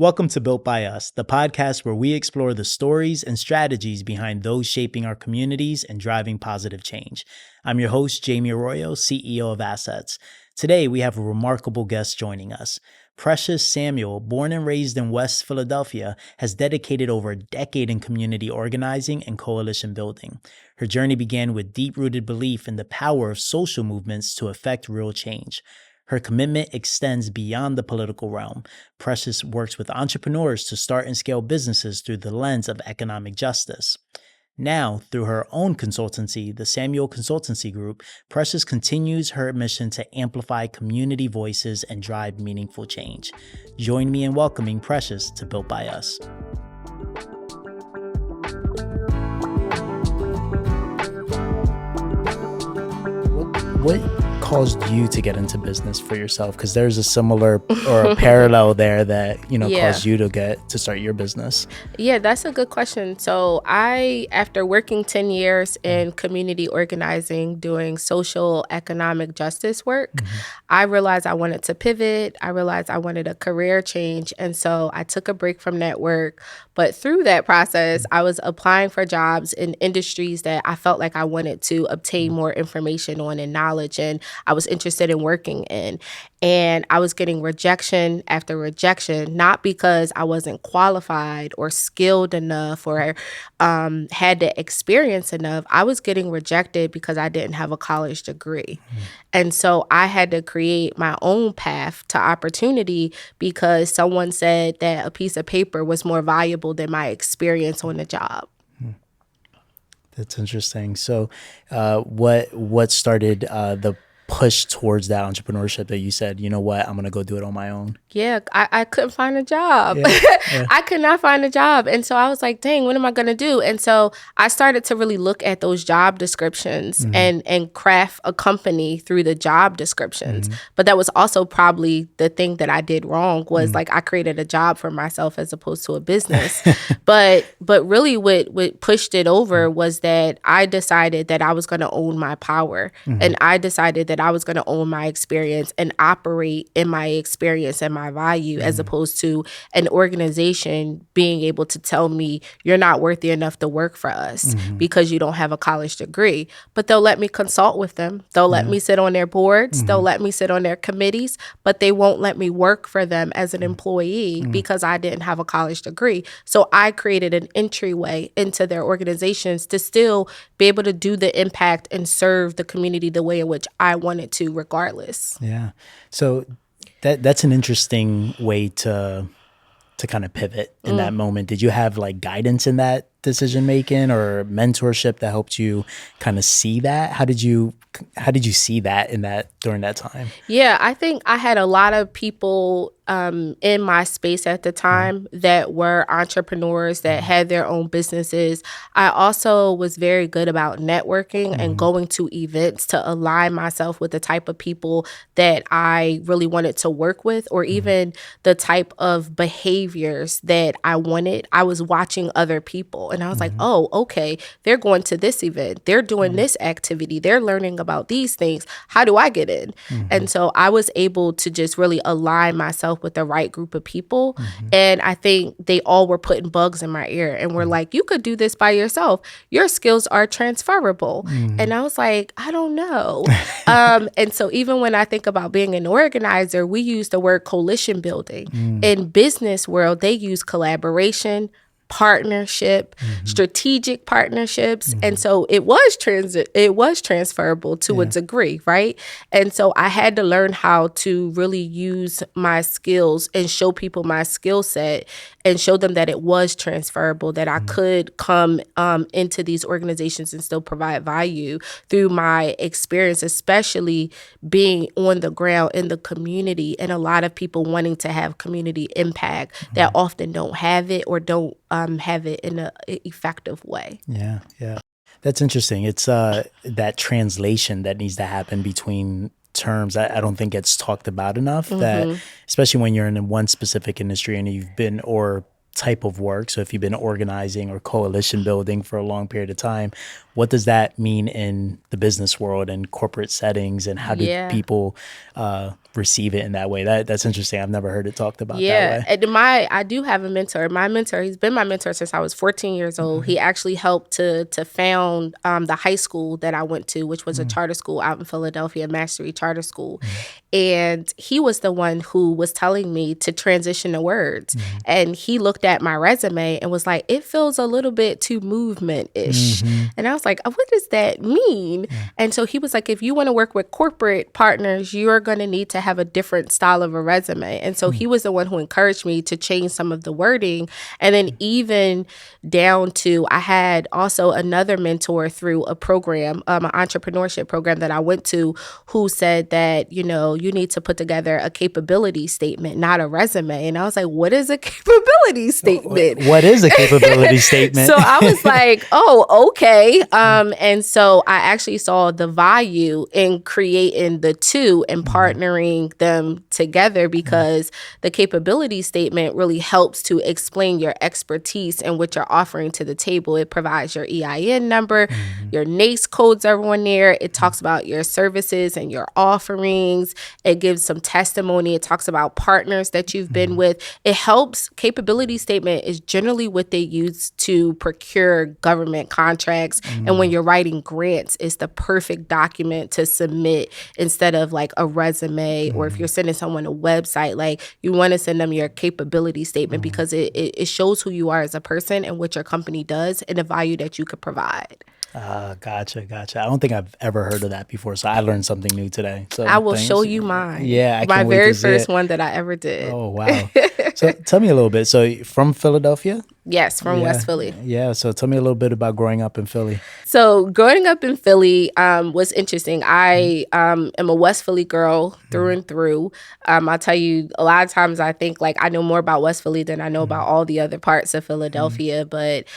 Welcome to Built by Us, the podcast where we explore the stories and strategies behind those shaping our communities and driving positive change. I'm your host, Jamie Arroyo, CEO of Assets. Today, we have a remarkable guest joining us. Precious Samuel, born and raised in West Philadelphia, has dedicated over a decade in community organizing and coalition building. Her journey began with deep-rooted belief in the power of social movements to affect real change. Her commitment extends beyond the political realm. Precious works with entrepreneurs to start and scale businesses through the lens of economic justice. Now, through her own consultancy, the Samuel Consultancy Group, Precious continues her mission to amplify community voices and drive meaningful change. Join me in welcoming Precious to Built by Us. What caused you to get into business for yourself? Because there's a similar or a parallel there that, caused you to start your business. Yeah, that's a good question. So after working 10 years in community organizing, doing social economic justice work, I realized I wanted to pivot. I realized I wanted a career change. And so I took a break from that work. But through that process, I was applying for jobs in industries that I felt like I wanted to obtain more information on and knowledge, and I was interested in working in. And I was getting rejection after rejection, not because I wasn't qualified or skilled enough or had the experience enough. I was getting rejected because I didn't have a college degree. And so I had to create my own path to opportunity because someone said that a piece of paper was more valuable than my experience on the job. That's interesting. So what started the push towards that entrepreneurship that you said, you know what, I'm going to go do it on my own? Yeah, I couldn't find a job. Yeah. I could not find a job. And so I was like, dang, what am I going to do? And so I started to really look at those job descriptions and craft a company through the job descriptions. But that was also probably the thing that I did wrong was like I created a job for myself as opposed to a business. but really what pushed it over was that I decided that I was going to own my power. And I decided that I was going to own my experience and operate in my experience and my value as opposed to an organization being able to tell me you're not worthy enough to work for us because you don't have a college degree. But they'll let me consult with them. They'll let me sit on their boards. They'll let me sit on their committees, but they won't let me work for them as an employee because I didn't have a college degree. So I created an entryway into their organizations to still be able to do the impact and serve the community the way in which I wanted to regardless. Yeah. So that's an interesting way to kind of pivot in that moment. Did you have like guidance in that decision making or mentorship that helped you kind of see that? How did you see that during that time? Yeah, I think I had a lot of people in my space at the time that were entrepreneurs that had their own businesses. I also was very good about networking and going to events to align myself with the type of people that I really wanted to work with, or even the type of behaviors that I wanted. I was watching other people and I was like, oh, okay, they're going to this event. They're doing this activity. They're learning about these things. How do I get in? And so I was able to just really align myself with the right group of people. And I think they all were putting bugs in my ear and were like, you could do this by yourself. Your skills are transferable. And I was like, I don't know. And so even when I think about being an organizer, we use the word coalition building. In business world, they use collaboration, partnership, strategic partnerships. And so it was transferable to a degree, right? And so I had to learn how to really use my skills and show people my skill set and show them that it was transferable, that I could come into these organizations and still provide value through my experience, especially being on the ground in the community and a lot of people wanting to have community impact that often don't have it or don't have it in an effective way. Yeah. That's interesting. It's that translation that needs to happen between terms. I don't think it's talked about enough, that especially when you're in one specific industry and you've been, or type of work. So if you've been organizing or coalition building for a long period of time, what does that mean in the business world and corporate settings, and how do people receive it in that way. That's interesting. I've never heard it talked about that Yeah, way. and I do have a mentor. My mentor, he's been my mentor since I was 14 years old. He actually helped to found the high school that I went to, which was a charter school out in Philadelphia, Mastery Charter School. And he was the one who was telling me to transition the words. And he looked at my resume and was like, it feels a little bit too movement-ish. And I was like, what does that mean? And so he was like, if you want to work with corporate partners, you're going to need to have a different style of a resume. And so he was the one who encouraged me to change some of the wording. And then even down to, I had also another mentor through a program, an entrepreneurship program that I went to, who said that, you know, you need to put together a capability statement, not a resume. And I was like, what is a capability statement? What is a capability statement? So I was like, oh, okay. And so I actually saw the value in creating the two and partnering them together, because the capability statement really helps to explain your expertise and what you're offering to the table. It provides your EIN number, your NACE codes are on there. It talks about your services and your offerings. It gives some testimony. It talks about partners that you've been with. It helps. Capability statement is generally what they use to procure government contracts. And when you're writing grants, it's the perfect document to submit instead of like a resume, or if you're sending someone a website, like you want to send them your capability statement because it shows who you are as a person and what your company does and the value that you could provide. Gotcha. I don't think I've ever heard of that before, so I learned something new today. So I will show you mine. Yeah, I my can't wait very to see first it. one that I ever did. Oh, wow. So tell me a little bit. So from Philadelphia? Yes, from West Philly. Yeah, so tell me a little bit about growing up in Philly. So growing up in Philly was interesting. I am a West Philly girl through and through. I'll tell you, a lot of times I think like I know more about West Philly than I know about all the other parts of Philadelphia. But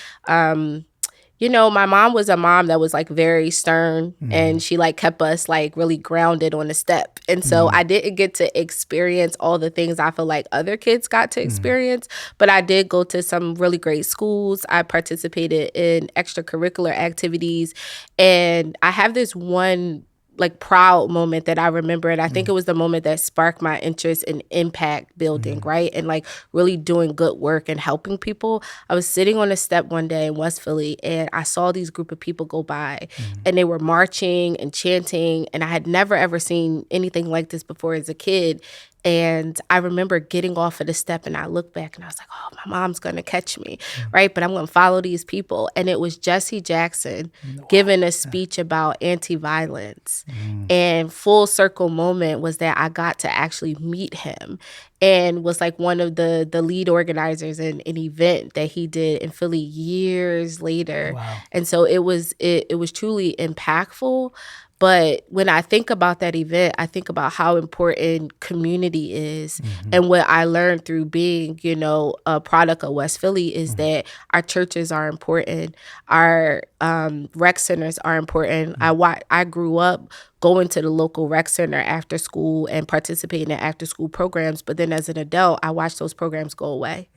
you know, my mom was a mom that was like very stern, and she like kept us like really grounded on the step. And so I didn't get to experience all the things I feel like other kids got to experience, but I did go to some really great schools. I participated in extracurricular activities, and I have this one like proud moment that I remember. And I think it was the moment that sparked my interest in impact building, right? And like really doing good work and helping people. I was sitting on a step one day in West Philly, and I saw these group of people go by, and they were marching and chanting. And I had never ever seen anything like this before as a kid. And I remember getting off of the step, and I looked back and I was like, oh, my mom's going to catch me, right? But I'm going to follow these people. And it was Jesse Jackson giving a speech about anti-violence. And full circle moment was that I got to actually meet him, and was like one of the lead organizers in an event that he did in Philly years later. Wow. And so it was truly impactful. But when I think about that event, I think about how important community is. And what I learned through being, you know, a product of West Philly is that our churches are important. Our rec centers are important. I grew up going to the local rec center after school and participating in after school programs. But then as an adult, I watched those programs go away.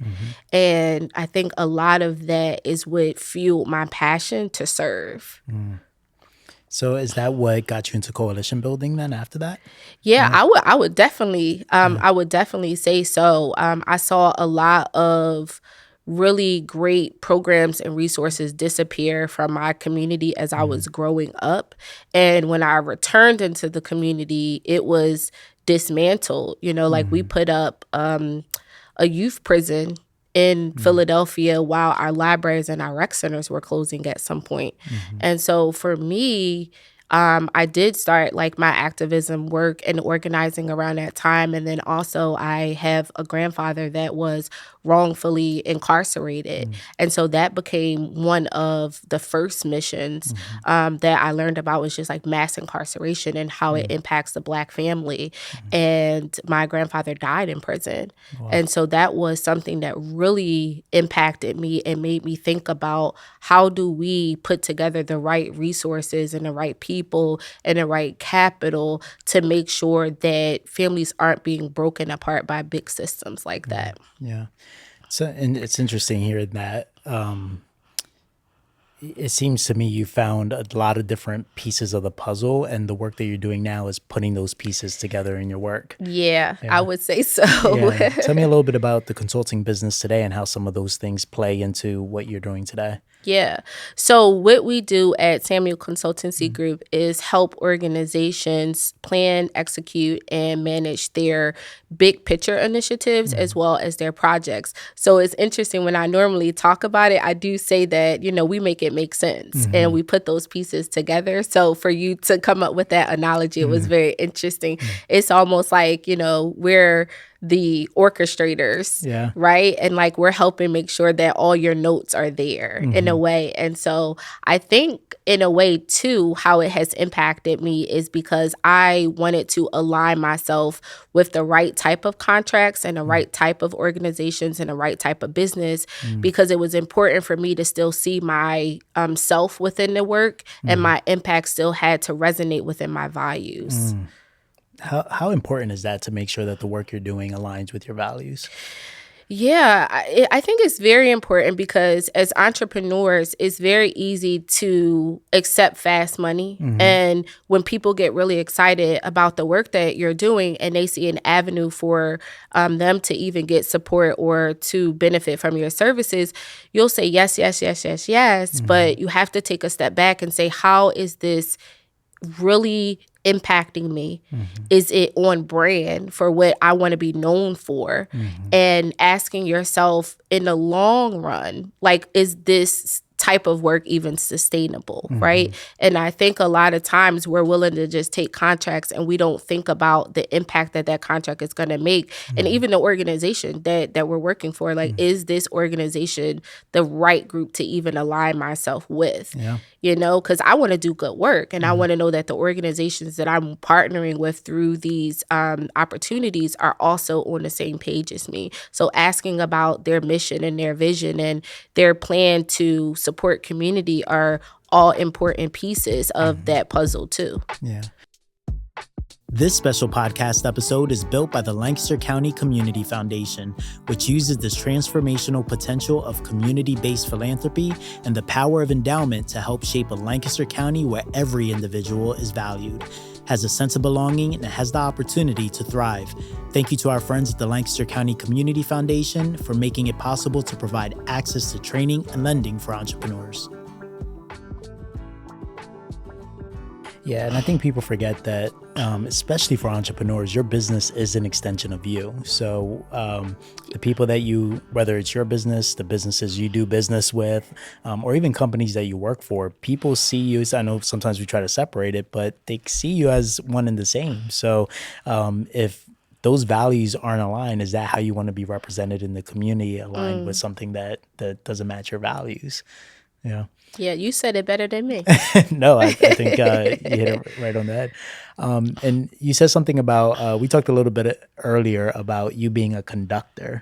And I think a lot of that is what fueled my passion to serve. So is that what got you into coalition building then after that? Yeah, I would definitely say so. I saw a lot of really great programs and resources disappear from my community as I was growing up. And when I returned into the community, it was dismantled. You know, like we put up a youth prison in Philadelphia while our libraries and our rec centers were closing at some point. And so for me, I did start like my activism work and organizing around that time. And then also I have a grandfather that was wrongfully incarcerated. And so that became one of the first missions that I learned about, was just like mass incarceration and how it impacts the Black family. And my grandfather died in prison. Wow. And so that was something that really impacted me and made me think about how do we put together the right resources and the right people and the right capital to make sure that families aren't being broken apart by big systems like that. Yeah. So, and it's interesting hearing that it seems to me you found a lot of different pieces of the puzzle, and the work that you're doing now is putting those pieces together in your work. Yeah, I Yeah. would say so. Yeah. Tell me a little bit about the consulting business today and how some of those things play into what you're doing today. Yeah. So what we do at Samuel Consultancy Group is help organizations plan, execute, and manage their big picture initiatives as well as their projects. So it's interesting when I normally talk about it, I do say that, we make it make sense and we put those pieces together. So for you to come up with that analogy, it was very interesting. It's almost like, we're the orchestrators, Yeah. right? And like we're helping make sure that all your notes are there in a way. And so I think in a way too, how it has impacted me is because I wanted to align myself with the right type of contracts and the right type of organizations and the right type of business, because it was important for me to still see my self within the work and my impact still had to resonate within my values. How important is that to make sure that the work you're doing aligns with your values? Yeah, I think it's very important because as entrepreneurs, it's very easy to accept fast money. And when people get really excited about the work that you're doing and they see an avenue for them to even get support or to benefit from your services, you'll say yes, yes, yes, yes, yes. But you have to take a step back and say, how is this really impacting me? Is it on brand for what I want to be known for? And asking yourself in the long run, like, is this type of work even sustainable, right? And I think a lot of times we're willing to just take contracts and we don't think about the impact that that contract is going to make. And even the organization that we're working for, like, is this organization the right group to even align myself with? Yeah. Because I want to do good work and I want to know that the organizations that I'm partnering with through these opportunities are also on the same page as me. So asking about their mission and their vision and their plan to support community are all important pieces of that puzzle too. Yeah. This special podcast episode is built by the Lancaster County Community Foundation, which uses this transformational potential of community-based philanthropy and the power of endowment to help shape a Lancaster County where every individual is valued, has a sense of belonging, and has the opportunity to thrive. Thank you to our friends at the Lancaster County Community Foundation for making it possible to provide access to training and lending for entrepreneurs. Yeah, and I think people forget that, especially for entrepreneurs, your business is an extension of you. So the people that whether it's your business, the businesses you do business with, or even companies that you work for, people see you. I know sometimes we try to separate it, but they see you as one and the same. So if those values aren't aligned, is that how you want to be represented in the community, aligned with something that doesn't match your values? Yeah. Yeah, you said it better than me. No, I think you hit it right on the head. And you said something about, we talked a little bit earlier about you being a conductor.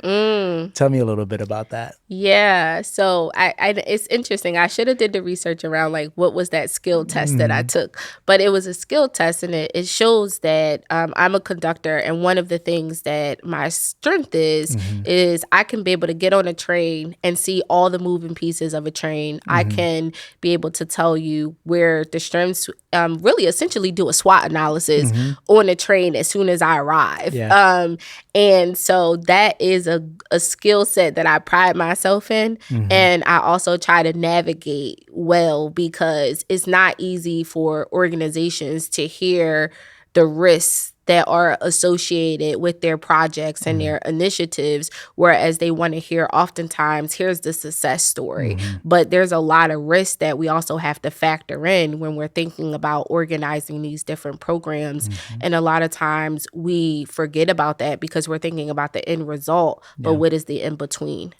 Tell me a little bit about that. Yeah, so I it's interesting. I should have did the research around like what was that skill test that I took, but it was a skill test, and it shows that I'm a conductor, and one of the things that my strength is I can be able to get on a train and see all the moving pieces of a train. I can be able to tell you where the strengths really essentially do a SWOT analysis on a train as soon as I arrive. Yeah. And so that is a skill set that I pride myself in. And I also try to navigate well, because it's not easy for organizations to hear the risks that are associated with their projects and their initiatives, whereas they want to hear oftentimes, here's the success story. But there's a lot of risk that we also have to factor in when we're thinking about organizing these different programs. And a lot of times we forget about that because we're thinking about the end result, but what is the in between?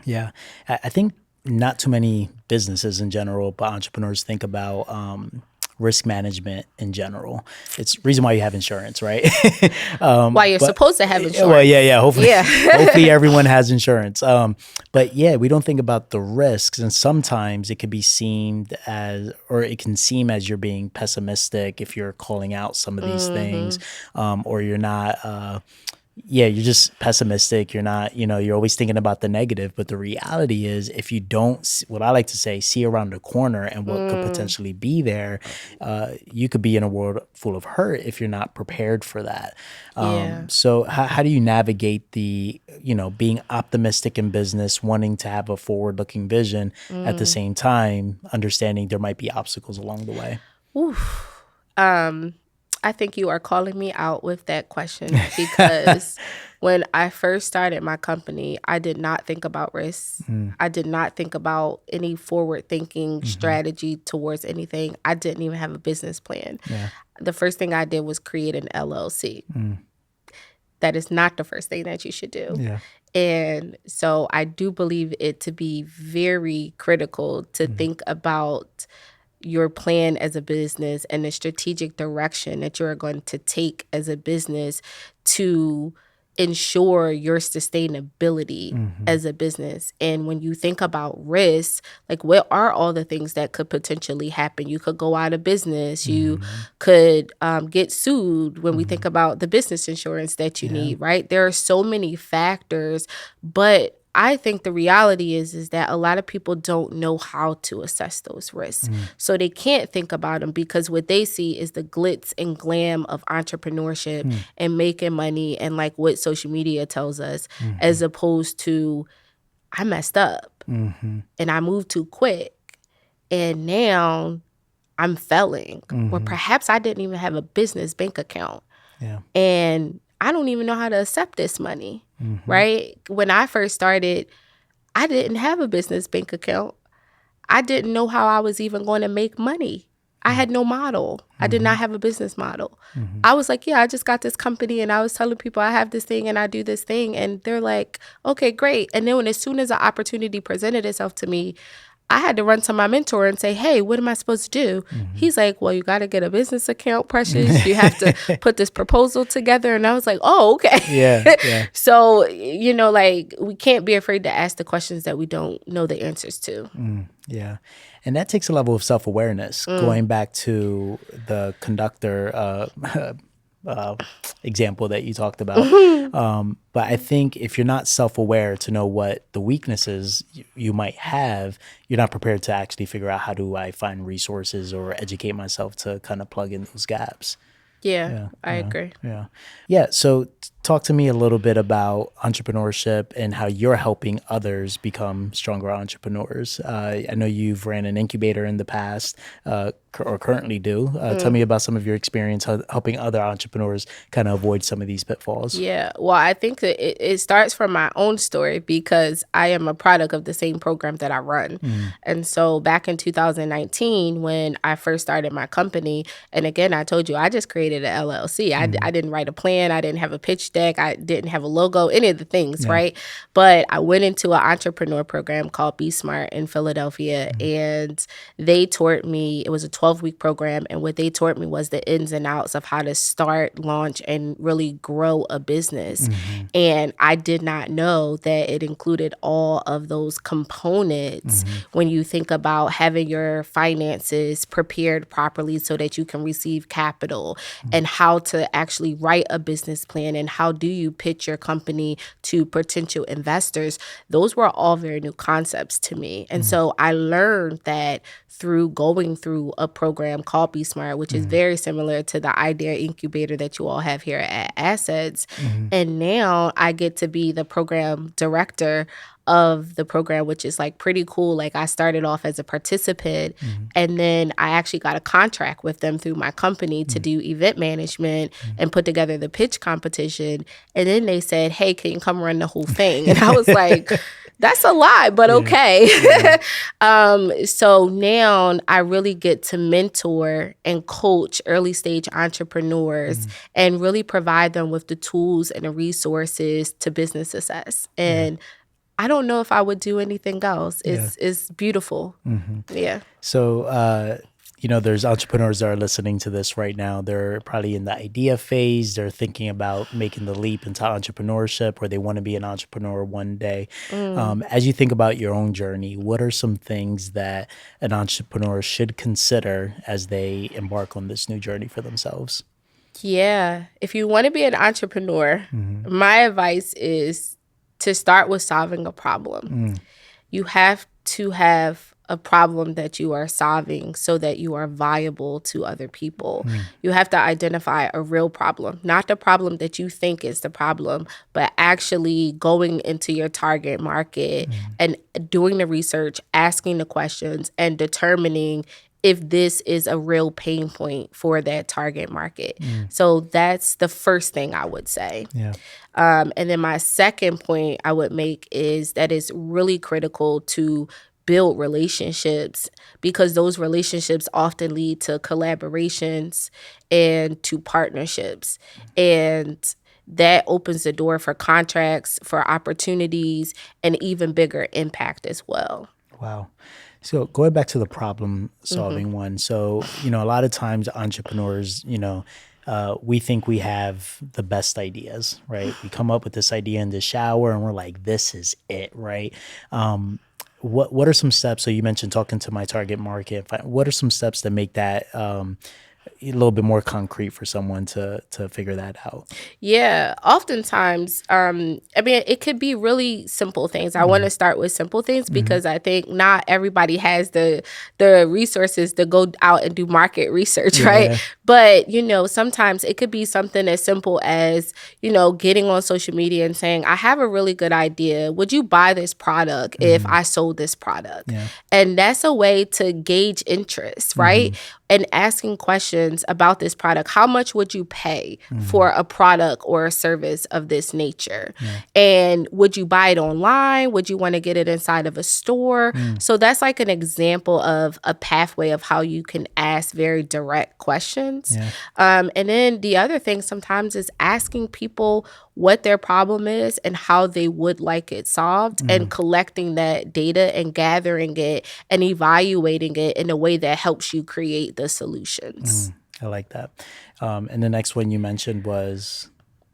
Yeah. I think not too many businesses in general, but entrepreneurs think about risk management in general. It's the reason why you have insurance, right? Why you're supposed to have insurance. Well, yeah. Hopefully everyone has insurance. But yeah, we don't think about the risks, and sometimes it could be it can seem as you're being pessimistic if you're calling out some of these things, or you're not you're just pessimistic. You're not, you're always thinking about the negative. But the reality is, if you don't, what I like to say, see around the corner and what could potentially be there, you could be in a world full of hurt if you're not prepared for that. Yeah. So how do you navigate the, being optimistic in business, wanting to have a forward looking vision at the same time, understanding there might be obstacles along the way? Oof. I think you are calling me out with that question because when I first started my company, I did not think about risks. I did not think about any forward thinking strategy towards anything. I didn't even have a business plan. Yeah. The first thing I did was create an LLC. That is not the first thing that you should do. Yeah. And so I do believe it to be very critical to think about your plan as a business and the strategic direction that you're going to take as a business to ensure your sustainability as a business. And when you think about risks, like what are all the things that could potentially happen? You could go out of business. You could get sued when we think about the business insurance that you need, right? There are so many factors, but I think the reality is that a lot of people don't know how to assess those risks. So they can't think about them because what they see is the glitz and glam of entrepreneurship and making money and like what social media tells us, as opposed to I messed up and I moved too quick and now I'm failing. Or perhaps I didn't even have a business bank account. Yeah. And I don't even know how to accept this money, right? When I first started, I didn't have a business bank account. I didn't know how I was even going to make money. I had no model. I did not have a business model. I was like, yeah, I just got this company and I was telling people I have this thing and I do this thing. And they're like, okay, great. And then as soon as an opportunity presented itself to me, I had to run to my mentor and say, hey, what am I supposed to do? He's like, well, you got to get a business account, Precious. You have to put this proposal together. And I was like, oh, okay. Yeah. So, like we can't be afraid to ask the questions that we don't know the answers to. Yeah. And that takes a level of self-awareness. Going back to the conductor example that you talked about. But I think if you're not self-aware to know what the weaknesses you might have, you're not prepared to actually figure out how do I find resources or educate myself to kind of plug in those gaps. Yeah, I agree. Yeah. So talk to me a little bit about entrepreneurship and how you're helping others become stronger entrepreneurs. I know you've ran an incubator in the past or currently do. Tell me about some of your experience helping other entrepreneurs kind of avoid some of these pitfalls. Yeah. Well, I think that it starts from my own story because I am a product of the same program that I run. And so back in 2019, when I first started my company, and again, I told you, I just created an LLC. I didn't write a plan. I didn't have a pitch deck. I didn't have a logo, any of the things, right? But I went into an entrepreneur program called Be Smart in Philadelphia, and they taught me, it was a 12-week program, and what they taught me was the ins and outs of how to start, launch, and really grow a business. And I did not know that it included all of those components when you think about having your finances prepared properly so that you can receive capital, and how to actually write a business plan, and how do you pitch your company to potential investors. Those were all very new concepts to me. And so I learned that through going through a program called Be Smart, which is very similar to the Idea Incubator that you all have here at Assets. And now I get to be the program director of the program, which is like pretty cool. Like I started off as a participant, and then I actually got a contract with them through my company to do event management and put together the pitch competition. And then they said, hey, can you come run the whole thing? And I was like, that's a lot, but okay. So now I really get to mentor and coach early stage entrepreneurs and really provide them with the tools and the resources to business success. And I don't know if I would do anything else. It's beautiful. Yeah. So, there's entrepreneurs that are listening to this right now. They're probably in the idea phase. They're thinking about making the leap into entrepreneurship, or they want to be an entrepreneur one day. As you think about your own journey, what are some things that an entrepreneur should consider as they embark on this new journey for themselves? Yeah. If you want to be an entrepreneur, Mm-hmm. my advice is to start with solving a problem. You have to have a problem that you are solving so that you are viable to other people. You have to identify a real problem, not the problem that you think is the problem, but actually going into your target market and doing the research, asking the questions, and determining if this is a real pain point for that target market. So that's the first thing I would say. Yeah. And then my second point I would make is that it's really critical to build relationships, because those relationships often lead to collaborations and to partnerships. And that opens the door for contracts, for opportunities, and even bigger impact as well. Wow. So going back to the problem solving one. So, a lot of times entrepreneurs, we think we have the best ideas, right? We come up with this idea in the shower and we're like, this is it, right? What are some steps? So you mentioned talking to my target market. What are some steps that make that a little bit more concrete for someone to figure that out? Yeah, oftentimes, I mean, it could be really simple things. I want to start with simple things because I think not everybody has the resources to go out and do market research, right? Yeah. But sometimes it could be something as simple as getting on social media and saying, "I have a really good idea. Would you buy this product if I sold this product?" Yeah. And that's a way to gauge interest, right? And asking questions about this product. How much would you pay for a product or a service of this nature? And would you buy it online? Would you want to get it inside of a store? So that's like an example of a pathway of how you can ask very direct questions. Yeah. And then the other thing sometimes is asking people what their problem is and how they would like it solved, and collecting that data and gathering it and evaluating it in a way that helps you create the solutions. I like that. And the next one you mentioned was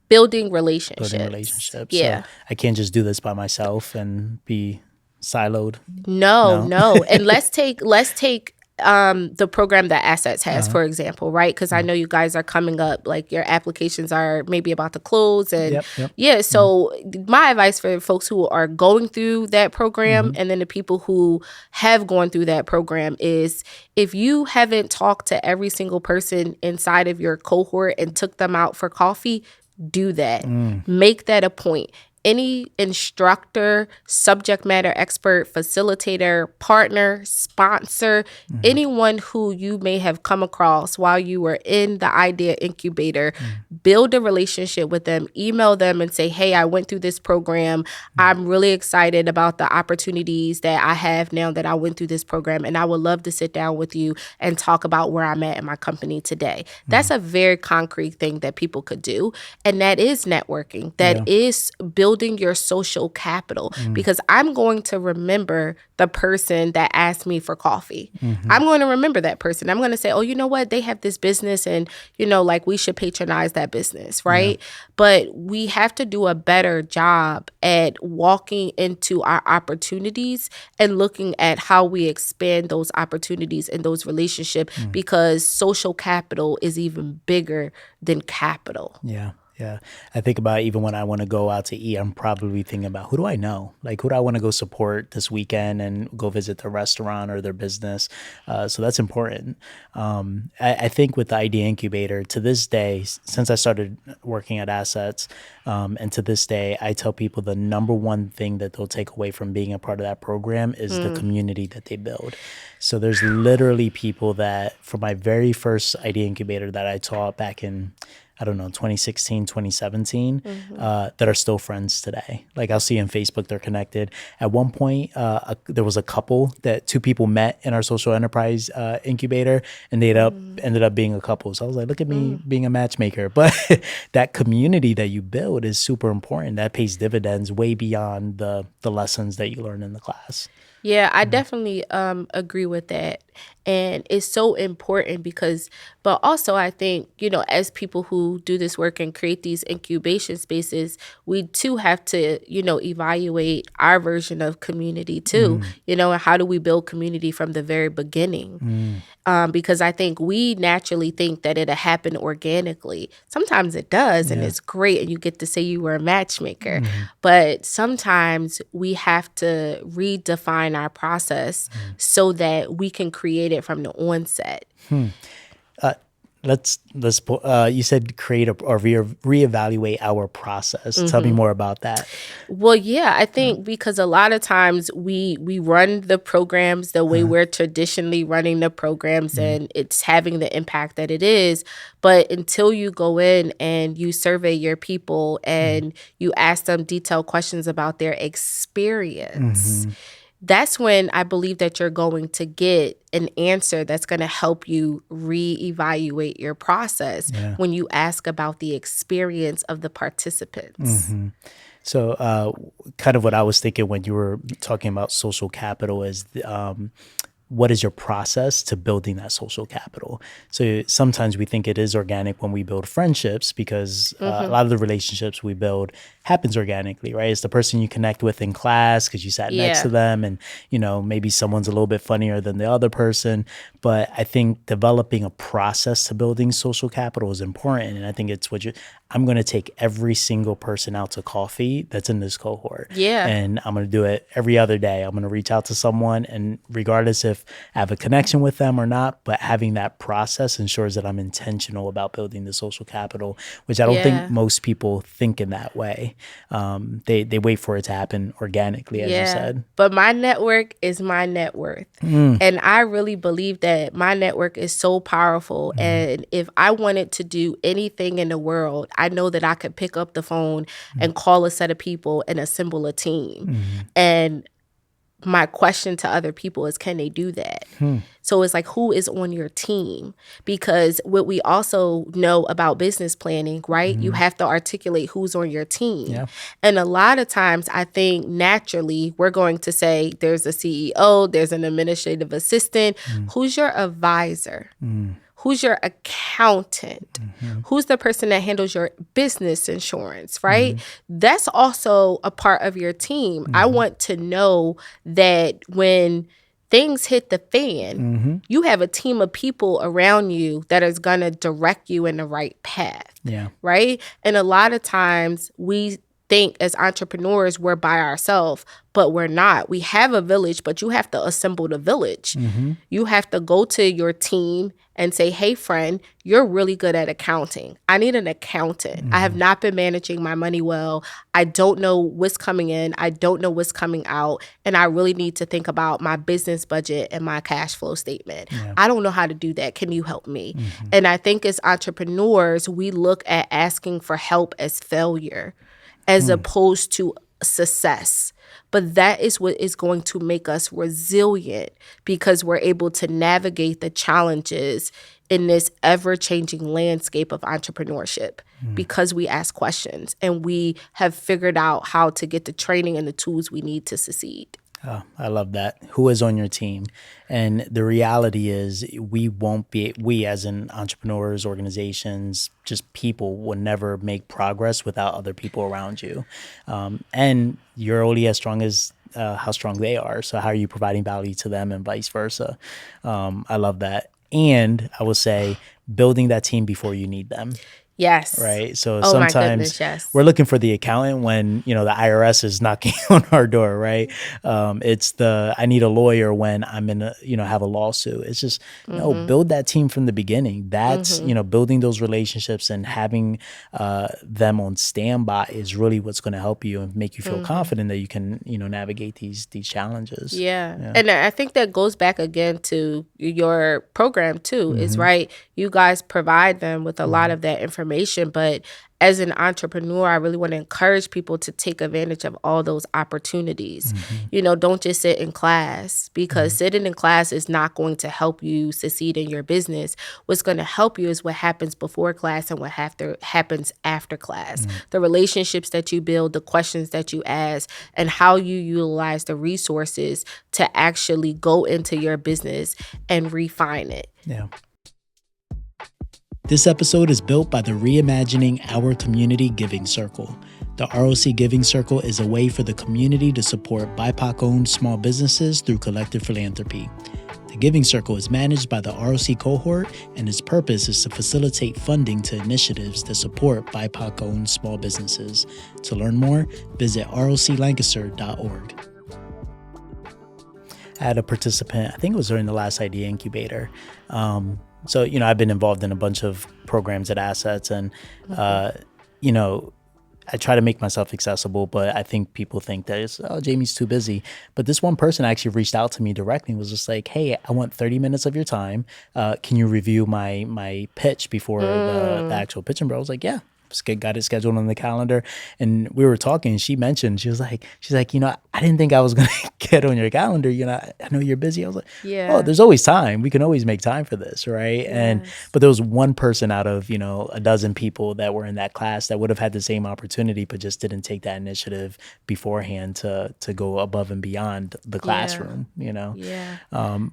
Building relationships. building relationships. Yeah. So I can't just do this by myself and be siloed. No. And let's take the program that Assets has, for example, right? Because I know you guys are coming up, like your applications are maybe about to close. And Yep. yeah, so my advice for folks who are going through that program and then the people who have gone through that program is, if you haven't talked to every single person inside of your cohort and took them out for coffee, do that. Make that a point. Any instructor, subject matter expert, facilitator, partner, sponsor, anyone who you may have come across while you were in the idea incubator, build a relationship with them, email them and say, "Hey, I went through this program. I'm really excited about the opportunities that I have now that I went through this program, and I would love to sit down with you and talk about where I'm at in my company today." That's a very concrete thing that people could do. And that is networking. That is building your social capital, because I'm going to remember the person that asked me for coffee. I'm going to remember that person. I'm going to say, "Oh, you know what? They have this business and, like we should patronize that business," right? But we have to do a better job at walking into our opportunities and looking at how we expand those opportunities and those relationships, because social capital is even bigger than capital. Yeah. I think about, even when I want to go out to eat, I'm probably thinking about, who do I know? Like, who do I want to go support this weekend and go visit their restaurant or their business? So that's important. I think with the Idea Incubator, to this day, since I started working at Assets, and to this day, I tell people the number one thing that they'll take away from being a part of that program is the community that they build. So there's literally people that, for my very first Idea Incubator that I taught back in, 2016, 2017, that are still friends today. Like, I'll see on Facebook, they're connected. At one point, there was a couple that two people met in our social enterprise incubator, and they ended up being a couple. So I was like, look at me being a matchmaker. But that community that you build is super important. That pays dividends way beyond the lessons that you learn in the class. Yeah, I definitely agree with that. And it's so important because, but also I think, as people who do this work and create these incubation spaces, we too have to, evaluate our version of community too, and how do we build community from the very beginning? Because I think we naturally think that it'll happen organically. Sometimes it does, and it's great, and you get to say you were a matchmaker. But sometimes we have to redefine our process so that we can create it from the onset. You said create or reevaluate our process. Tell me more about that. Well, yeah, I think because a lot of times we run the programs the way we're traditionally running the programs, and it's having the impact that it is. But until you go in and you survey your people and you ask them detailed questions about their experience, that's when I believe that you're going to get an answer that's going to help you reevaluate your process when you ask about the experience of the participants. So kind of what I was thinking when you were talking about social capital is what is your process to building that social capital? So sometimes we think it is organic when we build friendships because a lot of the relationships we build happens organically, right? It's the person you connect with in class because you sat next to them, and maybe someone's a little bit funnier than the other person. But I think developing a process to building social capital is important, and I think it's I'm going to take every single person out to coffee that's in this cohort. Yeah. And I'm going to do it every other day. I'm going to reach out to someone, and regardless if I have a connection with them or not, but having that process ensures that I'm intentional about building the social capital, which I don't think most people think in that way. They wait for it to happen organically, as you said. But my network is my net worth. And I really believe that my network is so powerful. And if I wanted to do anything in the world, I know that I could pick up the phone and call a set of people and assemble a team. And my question to other people is, can they do that? So it's like, who is on your team? Because what we also know about business planning, right? You have to articulate who's on your team. Yeah. And a lot of times I think naturally we're going to say there's a CEO, there's an administrative assistant. Who's your advisor? Who's your accountant? Who's the person that handles your business insurance, right? That's also a part of your team. I want to know that when things hit the fan, you have a team of people around you that is going to direct you in the right path, right? And a lot of times we think as entrepreneurs we're by ourselves, but we're not. We have a village, but you have to assemble the village. You have to go to your team and say, hey, friend, you're really good at accounting. I need an accountant. I have not been managing my money well. I don't know what's coming in. I don't know what's coming out. And I really need to think about my business budget and my cash flow statement. I don't know how to do that. Can you help me? And I think as entrepreneurs, we look at asking for help as failure as opposed to success. But that is what is going to make us resilient because we're able to navigate the challenges in this ever-changing landscape of entrepreneurship because we ask questions and we have figured out how to get the training and the tools we need to succeed. Oh, I love that. Who is on your team? And the reality is we as in entrepreneurs, organizations, just people will never make progress without other people around you. And you're only as strong as how strong they are. So how are you providing value to them and vice versa? I love that. And I will say building that team before you need them. Yes. Right. So Oh my sometimes goodness, yes. we're looking for the accountant when, the IRS is knocking on our door. Right. It's I need a lawyer when I'm in have a lawsuit. It's just, no, build that team from the beginning. That's, building those relationships and having them on standby is really what's going to help you and make you feel confident that you can, navigate these challenges. Yeah. And I think that goes back again to your program too, is right. You guys provide them with a lot of that information information. But as an entrepreneur, I really want to encourage people to take advantage of all those opportunities. Don't just sit in class, because sitting in class is not going to help you succeed in your business. What's going to help you is what happens before class and what happens after class. The relationships that you build, the questions that you ask, and how you utilize the resources to actually go into your business and refine it. Yeah. This episode is built by the Reimagining Our Community Giving Circle. The ROC Giving Circle is a way for the community to support BIPOC-owned small businesses through collective philanthropy. The Giving Circle is managed by the ROC cohort, and its purpose is to facilitate funding to initiatives that support BIPOC-owned small businesses. To learn more, visit roclancaster.org. I had a participant, I think it was during the last idea incubator. So, I've been involved in a bunch of programs at Assets, and, I try to make myself accessible, but I think people think that Jamie's too busy. But this one person actually reached out to me directly and was just like, hey, I want 30 minutes of your time. Can you review my pitch before the actual pitching? Bro, I was like, yeah. Got it scheduled on the calendar, and we were talking. She mentioned, she's like, I didn't think I was gonna get on your calendar. I know you're busy. I was like, yeah. Oh, there's always time. We can always make time for this, right? Yes. But there was one person out of a dozen people that were in that class that would have had the same opportunity, but just didn't take that initiative beforehand to go above and beyond the classroom. Yeah.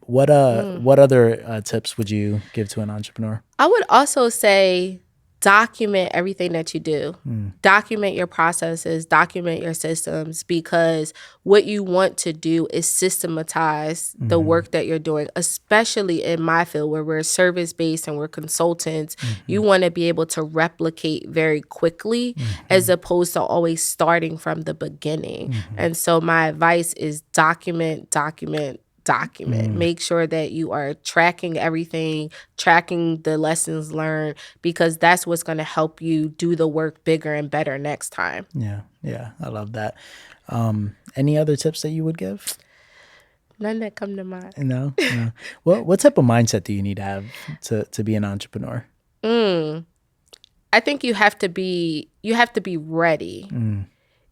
What other tips would you give to an entrepreneur? I would also say, document everything that you do. Document your processes, document your systems, because what you want to do is systematize the work that you're doing, especially in my field where we're service-based and we're consultants. You want to be able to replicate very quickly as opposed to always starting from the beginning. And so my advice is document. Make sure that you are tracking everything, tracking the lessons learned, because that's what's going to help you do the work bigger and better next time. Yeah, I love that. Any other tips that you would give? None that come to mind. No. What type of mindset do you need to have to be an entrepreneur? I think you have to be ready.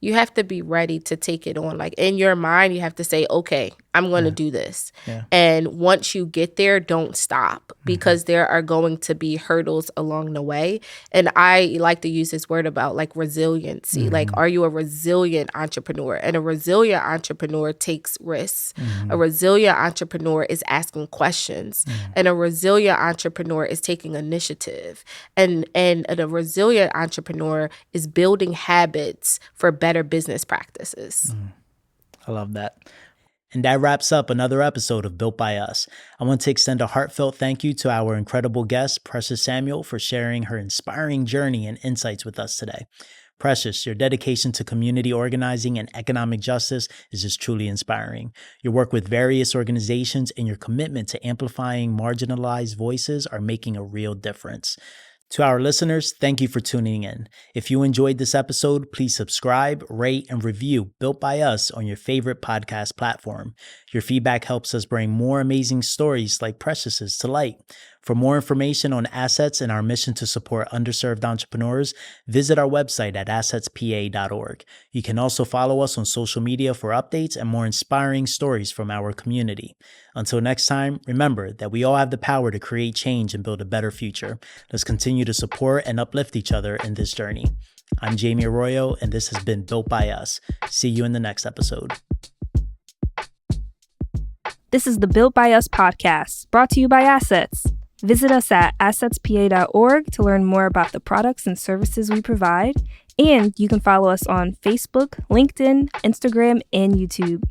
You have to be ready to take it on. Like, in your mind, you have to say, okay, I'm going to do this. Yeah. And once you get there, don't stop, because there are going to be hurdles along the way. And I like to use this word about like resiliency. Like, are you a resilient entrepreneur? And a resilient entrepreneur takes risks. A resilient entrepreneur is asking questions. And a resilient entrepreneur is taking initiative. And a resilient entrepreneur is building habits for better business practices. I love that. And that wraps up another episode of Built by Us. I want to extend a heartfelt thank you to our incredible guest, Precious Samuel, for sharing her inspiring journey and insights with us today. Precious, your dedication to community organizing and economic justice is just truly inspiring. Your work with various organizations and your commitment to amplifying marginalized voices are making a real difference. To our listeners, thank you for tuning in. If you enjoyed this episode, please subscribe, rate, and review Built by Us on your favorite podcast platform. Your feedback helps us bring more amazing stories like Precious's to light. For more information on Assets and our mission to support underserved entrepreneurs, visit our website at assetspa.org. You can also follow us on social media for updates and more inspiring stories from our community. Until next time, remember that we all have the power to create change and build a better future. Let's continue to support and uplift each other in this journey. I'm Jamie Arroyo, and this has been Built by Us. See you in the next episode. This is the Built by Us podcast, brought to you by Assets. Visit us at assetspa.org to learn more about the products and services we provide, and you can follow us on Facebook, LinkedIn, Instagram, and YouTube.